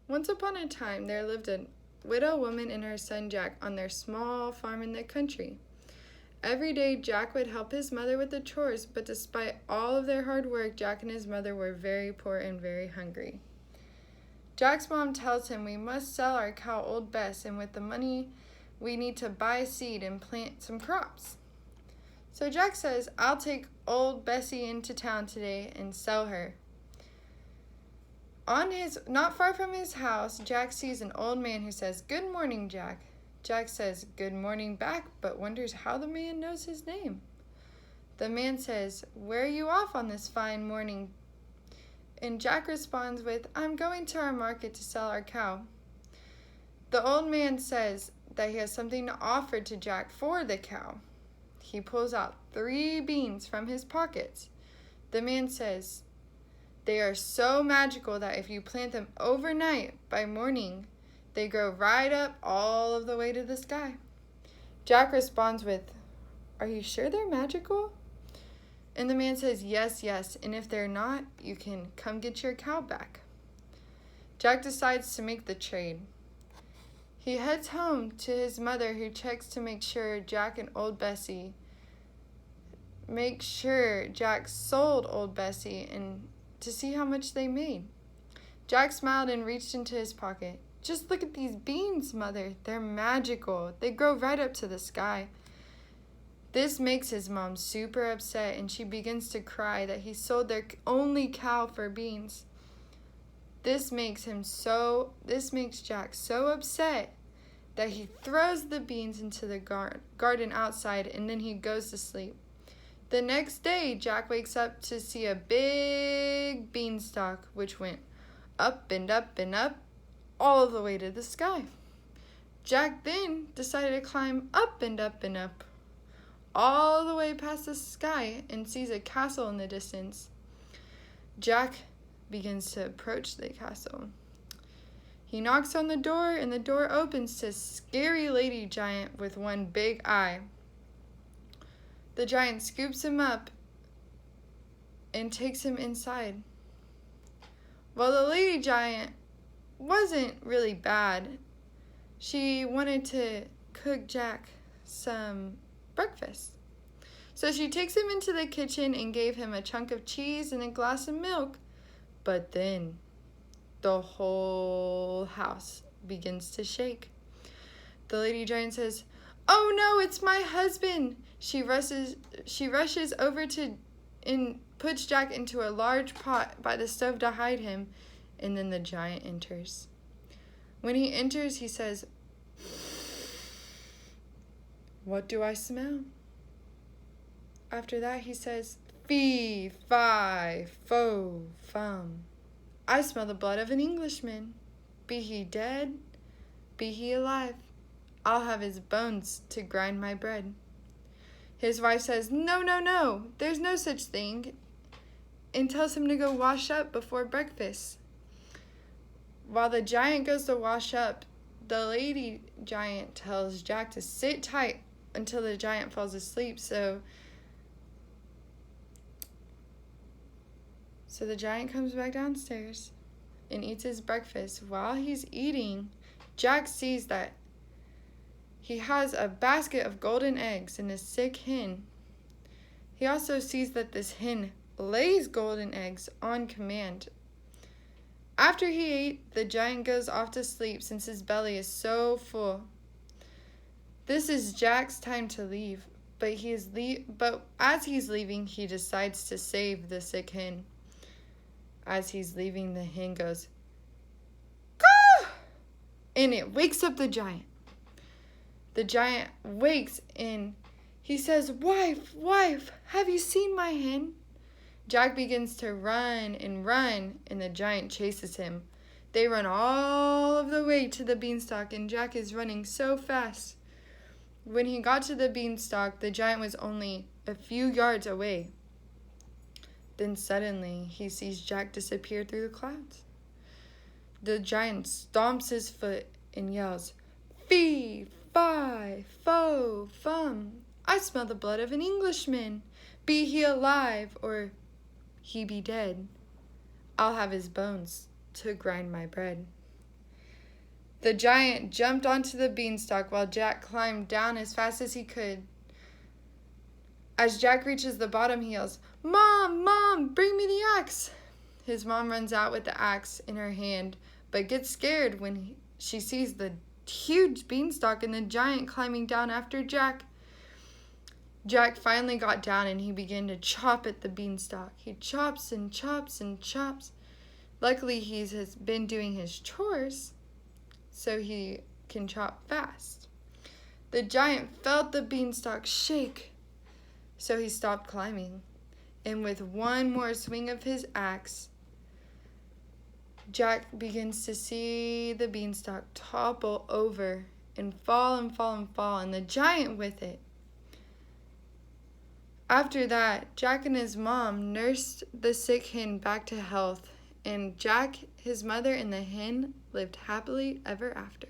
Once upon a time, there lived a widow woman and her son Jack on their small farm in the country. Every day, Jack would help his mother with the chores, but despite all of their hard work, Jack and his mother were very poor and very hungry. Jack's mom tells him we must sell our cow Old Bess, and with the money, we need to buy seed and plant some crops. So Jack says, I'll take Old Bessie into town today and sell her. Not far from his house, Jack sees an old man who says, Good morning, Jack. Jack says, Good morning back, but wonders how the man knows his name. The man says, Where are you off on this fine morning? And Jack responds with, I'm going to our market to sell our cow. The old man says that he has something to offer to Jack for the cow. He pulls out 3 beans from his pockets. The man says, They are so magical that if you plant them overnight, by morning, they grow right up all of the way to the sky. Jack responds with, Are you sure they're magical? And the man says, Yes, and if they're not, you can come get your cow back. Jack decides to make the trade. He heads home to his mother, who checks to make sure Jack sold Old Bessie and to see how much they made. Jack smiled and reached into his pocket. Just look at these beans, Mother. They're magical. They grow right up to the sky. This makes his mom super upset, and she begins to cry that he sold their only cow for beans. This makes Jack so upset that he throws the beans into the garden outside, and then he goes to sleep. The next day, Jack wakes up to see a big beanstalk, which went up and up and up, all the way to the sky. Jack then decided to climb up and up and up, all the way past the sky, and sees a castle in the distance. Jack begins to approach the castle. He knocks on the door, and the door opens to a scary lady giant with one big eye. The giant scoops him up and takes him inside. Well, the lady giant wasn't really bad. She wanted to cook Jack some breakfast. So she takes him into the kitchen and gave him a chunk of cheese and a glass of milk. But then the whole house begins to shake. The lady giant says, Oh no, it's my husband. She rushes over and puts Jack into a large pot by the stove to hide him, and then the giant enters. When he enters, he says, What do I smell? After that, he says, Fee, fi, fo, fum. I smell the blood of an Englishman. Be he dead, be he alive. I'll have his bones to grind my bread. His wife says, No, there's no such thing, and tells him to go wash up before breakfast. While the giant goes to wash up, the lady giant tells Jack to sit tight until the giant falls asleep. So the giant comes back downstairs and eats his breakfast. While he's eating, Jack sees that he has a basket of golden eggs and a sick hen. He also sees that this hen lays golden eggs on command. After he ate, the giant goes off to sleep since his belly is so full. This is Jack's time to leave, but as he's leaving, he decides to save the sick hen. As he's leaving, the hen goes, Caw! And it wakes up the giant. The giant wakes and he says, Wife, have you seen my hen? Jack begins to run, and the giant chases him. They run all of the way to the beanstalk, and Jack is running so fast. When he got to the beanstalk, the giant was only a few yards away. Then suddenly, he sees Jack disappear through the clouds. The giant stomps his foot and yells, Fee, fi, fo, fum. I smell the blood of an Englishman. Be he alive, or he be dead. I'll have his bones to grind my bread. The giant jumped onto the beanstalk while Jack climbed down as fast as he could. As Jack reaches the bottom, he yells, "Mom, Mom, bring me the axe!" His mom runs out with the axe in her hand, but gets scared when she sees the huge beanstalk and the giant climbing down after Jack. Jack finally got down and he began to chop at the beanstalk. He chops and chops and chops. Luckily, he has been doing his chores, so he can chop fast. The giant felt the beanstalk shake, so he stopped climbing. And with one more swing of his axe, Jack begins to see the beanstalk topple over and fall and fall and fall, and the giant with it. After that, Jack and his mom nursed the sick hen back to health, and Jack, his mother, and the hen lived happily ever after.